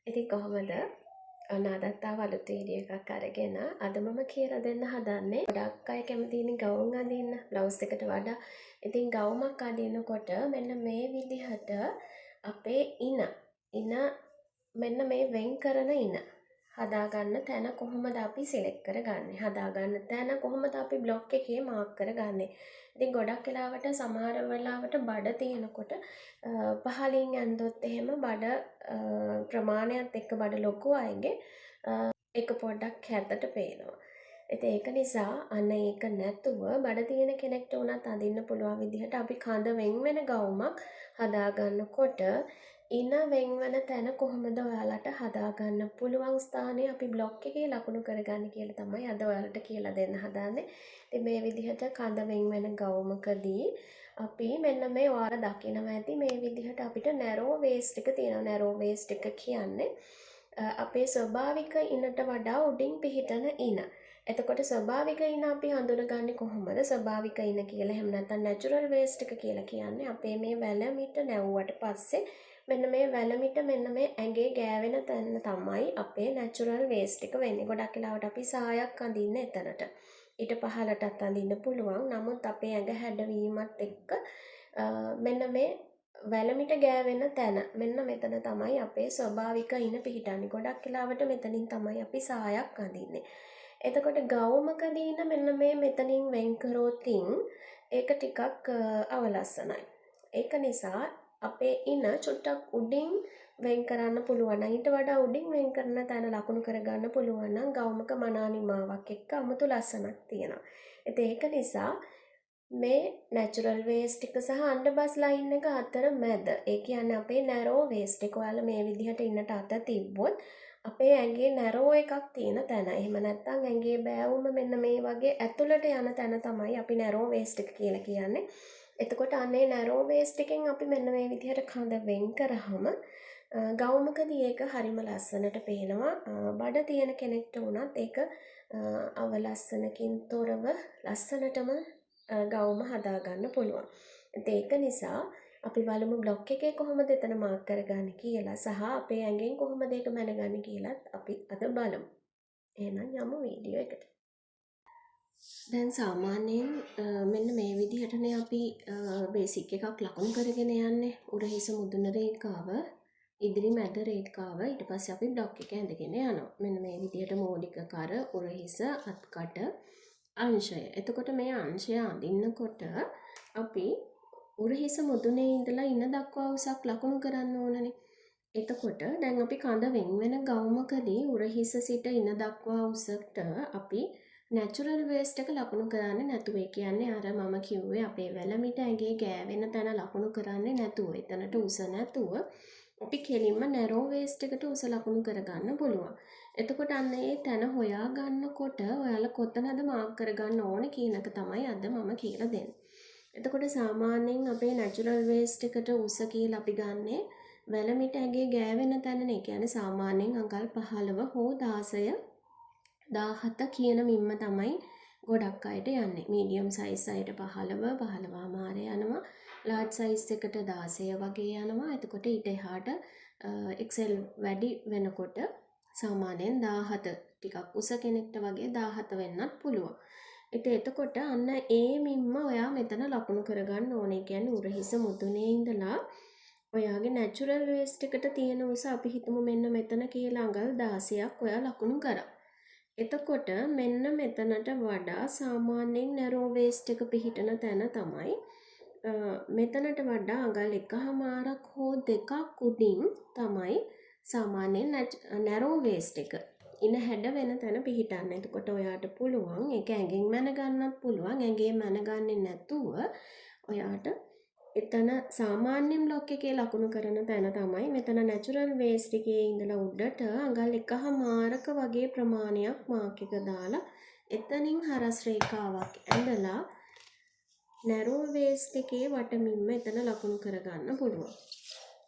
ඉතින් කොහොමද? ඔන්න අදත් ආව අලුත් වීඩියෝ එකක් අරගෙන අද මම කියලා දෙන්න හදන්නේ ගොඩක් අය කැමති ඉන්නේ ගවුම් අඳින්න බ්ලවුස් එකට වඩා. ඉතින් ගවුමක් අඳිනකොට මෙන්න මේ විදිහට අපේ ඉන මෙන්න මේ වෙන් කරන ඉන හදාගන්න තැන කොහොමද අපි සිලෙක්ට් කරගන්නේ? හදාගන්න තැන කොහොමද අපි බ්ලොක් එකේ මාක් කරගන්නේ? ඉතින් ගොඩක් වෙලාවට සමහර වෙලාවට බඩ තියෙනකොට පහලින් ඇන්දොත් එහෙම බඩ ප්‍රමාණයත් එක්ක බඩ ලොකු අයගේ එක පොඩ්ඩක් හැතට පේනවා. ඉතින් ඒක නිසා අන්න ඒක නැතුව බඩ තියෙන කෙනෙක්ට උනත් අඳින්න පුළුවන් විදිහට අපි කඳ වෙන් වෙන ගවුමක් හදාගන්නකොට ඉන වෙන් වෙන තැන කොහොමද ඔයාලට හදාගන්න පුළුවන් ස්ථානය අපි බ්ලොක් එකේ ලකුණු කරගන්න කියලා තමයි අද ඔයාලට කියලා දෙන්න හදන්නේ. ඉතින් මේ විදිහට කඳ වෙන් වෙන ගවුමකදී අපි මෙන්න මේ ඔයාලා දකිනවා ඇති මේ විදිහට අපිට නැරෝ වේස්ට් එක තියෙනවා. නැරෝ වේස්ට් එක කියන්නේ අපේ ස්වභාවික ඉනට වඩා උඩින් පිහිටන ඉන. එතකොට ස්වභාවික ඉන අපි හඳුනගන්නේ කොහොමද? ස්වභාවික ඉන කියලා එහෙම නැත්නම් නැචරල් වේස්ට් එක කියලා කියන්නේ අපේ මේ වැලමිට නැවුවට පස්සේ මෙන්න මේ වැලමිට මෙන්න මේ ඇඟේ ගෑවෙන තැන තමයි අපේ නැචරල් වේස්ට් එක වෙන්නේ. ගොඩක් වෙලාවට අපි සායක් අඳින්න එතනට. ඊට පහළටත් අඳින්න පුළුවන්. නමුත් අපේ ඇඟ හැඩවීමත් එක්ක මෙන්න මේ වැලමිට ගෑවෙන තැන මෙන්න මෙතන තමයි අපේ ස්වභාවික ඉන පිහිටන්නේ. ගොඩක් වෙලාවට මෙතනින් තමයි අපි සායක් අඳින්නේ. එතකොට ගවුමකදී ඉන මෙන්න මේ මෙතනින් වෙන් කරොතින් ඒක ටිකක් අවලස්සනයි. ඒක නිසා අපේ ඉන චුට්ටක් උඩින් වෙන් කරන්න පුළුවන් නම් ඊට වඩා උඩින් වෙන් කරන තැන ලකුණු කරගන්න පුළුවන් නම් ගවුමක මනානිමාවක් එක්ක අමුතු ලස්සනක් තියෙනවා. ඉතින් ඒක නිසා මේ නැචරල් වේස්ට් එක සහ අන්ඩර්බස් ලයින් එක අතර මැද ඒ කියන්නේ අපේ නැරෝ වේස්ට් එක ඔයාලා මේ විදිහට ඉන්නට අත තිබ්බොත් අපේ ඇඟේ නැරෝ එකක් තියෙන තැන. එහෙම නැත්නම් ඇඟේ බෑවුම මෙන්න මේ වගේ ඇතුළට යන තැන තමයි අපි නැරෝ වේස්ට් එක කියලා කියන්නේ. එතකොට අනේ නැරෝ වේස්ට් එකෙන් අපි මෙන්න මේ විදිහට කඳ වෙන් කරාම ගවුමකදී ඒක හරිම ලස්සනට පේනවා. බඩ තියෙන කෙනෙක්ට වුණත් ඒක අවලස්සනකින් තොරව ලස්සනටම ගවුම හදාගන්න පුළුවන්. ඒක නිසා අපි බලමු බ්ලොක් එකේ කොහොමද එතන මාක් කරගන්නේ කියලා සහ අපේ ඇඟෙන් කොහොමද ඒක මැනගන්නේ කියලාත් අපි අද බලමු. එහෙනම් යමු වීඩියෝ එකට. දැන් සාමාන්‍යයෙන් මෙන්න මේ විදිහටනේ අපි බේසික් එකක් ලකුණු කරගෙන යන්නේ. උරහිස මුදුන රේඛාව, ඉදිරි මැද රේඛාව, ඊට පස්සේ අපි බ්ලොක් එක ඇඳගෙන යනවා. මෙන්න මේ විදිහට මූලික කර, උරහිස, අත්කට, අංශය. එතකොට මේ අංශය අඳින්නකොට අපි උරහිස මුදුනේ ඉඳලා ඉන දක්වා උසක් ලකුණු කරන්න ඕනනේ. එතකොට දැන් අපි කඳ වෙන් වෙන ගවුමකදී උරහිස සිට ඉන දක්වා උසට අපි නැචරල් වේස්ට් එක ලකුණු කරන්නේ නැතුව. ඒ කියන්නේ අර මම කිව්වේ අපේ වැලමිට ඇඟේ ගෑවෙන තැන ලකුණු කරන්නේ නැතුව. එතනට උස නැතුව අපි කෙලින්ම නැරෝ වේස්ට් එකට උස ලකුණු කරගන්න පුළුවන්. එතකොට අන්න ඒ තැන හොයා ගන්නකොට ඔයාලා කොතනද මාක් කරගන්න ඕනේ කියන එක තමයි අද මම කියලා දෙන්නේ. එතකොට සාමාන්‍යයෙන් අපේ නැචරල් වේස්ට් එකට උස කියලා අපි ගන්නේ වැලමිට ඇඟේ ගෑවෙන තැනනේ. ඒ කියන්නේ සාමාන්‍යයෙන් අඟල් 15 හෝ 16 17 කියන මිම්ම තමයි ගොඩක් අයට යන්නේ. මීඩියම් සයිස් අයට 15 15මාර යනවා. ලාර්ජ් සයිස් එකට 16 වගේ යනවා. එතකොට ඊට එහාට XL වැඩි වෙනකොට සාමාන්‍යයෙන් 17 ටිකක් උස කෙනෙක්ට වගේ 17 වෙන්නත් පුළුවන්. එතකොට අන්න ඒ මිම්ම ඔයා මෙතන ලකුණු කරගන්න ඕනේ. කියන්නේ උරහිස මුදුනේ ඉඳලා ඔයාගේ නැචරල් වේස්ට් එකට තියෙන උස අපි හිතමු මෙන්න මෙතන කියලා අඟල් 16ක් ඔයා ලකුණු කරා. එතකොට මෙන්න මෙතනට වඩා සාමාන්‍යයෙන් නැරෝ වේස්ට් එක පිහිටන තැන තමයි මෙතනට වඩා අඟල් 1මාරක් හෝ 2ක් උඩින් තමයි සාමාන්‍යයෙන් නැරෝ වේස්ට් එක ඉන හැඩ වෙන තැන පිහිටන්න. එතකොට ඔයාට පුළුවන් ඒක ඇඟෙන් මැනගන්නත් පුළුවන්. ඇඟේ මැනගන්නේ නැතුව ඔයාට එතන සාමාන්‍ය බ්ලොක් එකේ ලකුණු කරන තැන තමයි මෙතන නැචරල් වේස්ට් එකේ ඉඳලා උඩට අඟල් 1මාරක වගේ ප්‍රමාණයක් මාක් එක දාලා එතනින් හරස් රේඛාවක් ඇඳලා නැරෝ වේස්ට් එකේ වටමින්ම එතන ලකුණු කරගන්න පුළුවන්.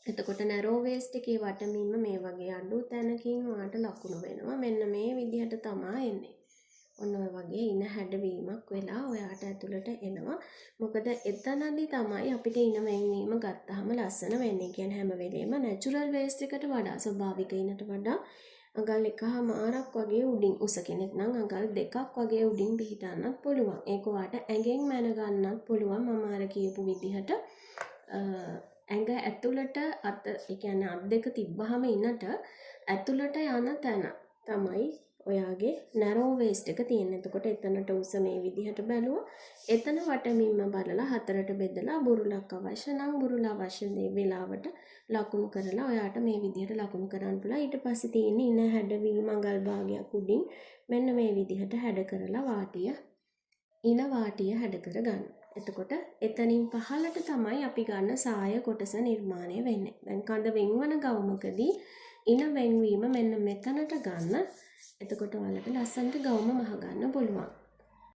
එතකොට නැරෝ වේස්ට් එකේ වටමින්ම මේ වගේ අඩු තැනකින් ඔයාට ලකුණු වෙනවා. මෙන්න මේ විදිහට තමයි එන්නේ. ඔන්න ඔය වගේ ඉන හැඩවීමක් වෙලා ඔයාට ඇතුළට එනවා. මොකද එතනදී තමයි අපිට ඉන වෙන්වීම ගත්තාම ලස්සන වෙන්නේ. කියන්නේ හැම වෙලේම නැචරල් වේස්ට් එකට වඩා ස්වභාවික ඉනට වඩා අඟල් 1.5ක් වගේ උඩින් උස කෙනෙක් නම් අඟල් 2ක් වගේ උඩින් පිහිටන්නත් පුළුවන්. ඒක ඔයාට ඇඟෙන් මැන ගන්නත් පුළුවන්. මම අර කියපු විදිහට ඇඟ ඇතුළට අත ඒ කියන්නේ අත් දෙක තිබ්බහම ඉනට ඇතුළට යන තැන තමයි ඔයාගේ නැරෝ වේස්ට් එක තියෙන්නේ. එතකොට එතනට උස මේ විදිහට බැලුවා. එතන වටමින්ම බලලා හතරට බෙදලා බුරුලක් අවශ්‍ය නම් බුරුල අවශ්‍ය වෙලාවට ලකුණු කරලා ඔයාට මේ විදිහට ලකුණු කරන්න පුළුවන්. ඊට පස්සේ තියෙන ඉන හැඩවීම අඟල් භාගයක් උඩින් මෙන්න මේ විදිහට හැඩ කරලා ඉන වාටිය හැඩ කර ගන්න. එතකොට එතනින් පහළට තමයි අපි ගන්න සාය කොටස නිර්මාණය වෙන්නේ. දැන් කඳ වෙන්වන ගවුමකදී ඉන වෙන්වීම මෙන්න මෙතනට ගන්න. එතකොට ඔයාලට ලස්සනට ගවුම මහ ගන්න පුළුවන්.